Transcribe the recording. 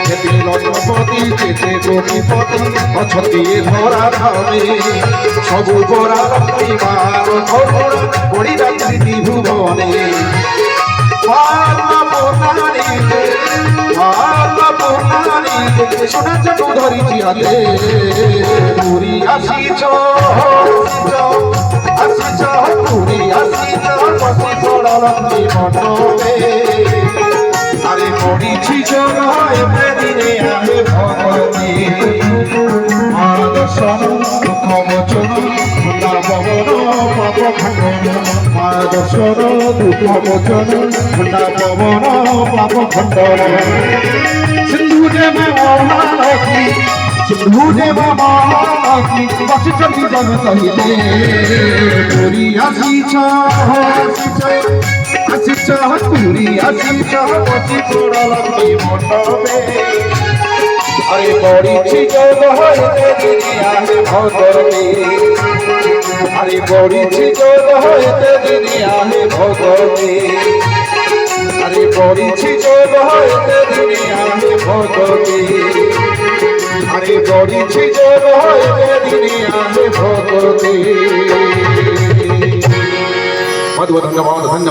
যেতে লক্ষ্মপতি যেতে গোপীপতি অছতি ধরা ধামে সবু বরা লক্ষ্মীমার করুণা বড়ি রাত্রি ত্রিভুবনে সোনা চাটু ধরিছি হাতে পুরী আসিছ আসিছ পুরী আসিছ বসি পড় লক্ষ্মী মণ্ডপে আরে পড়িছি জন এবে দিনে আহে ভগবতী মা দর্শন দুঃখ মোচন খোলা পবন পাপ খণ্ডন মা দর্শন দুঃখ মোচন খোলা পবন পাপ খণ্ডন সিন্ধু দেব মহালক্ষ্মী সিন্ধু দেব মহালক্ষ্মী বসিଛନ୍ତି জন কহিলে পুরী আসিছ আসিছ পুরী আসিছ বসি পড় লক্ষ্মী মণ্ডপে আরে পড়িছি যোগ হইতে দিনে আহে ভগবতী আরে পড়িছি যোগ হইতে দিনে আহে ভগবতী আরে পড়িছি যোগ হইতে দিনে আহে ভগবতী আরে পড়িছি যোগ হইতে দিনে আহে ভগবতী। ধন্যবাদ ধন্যবাদ।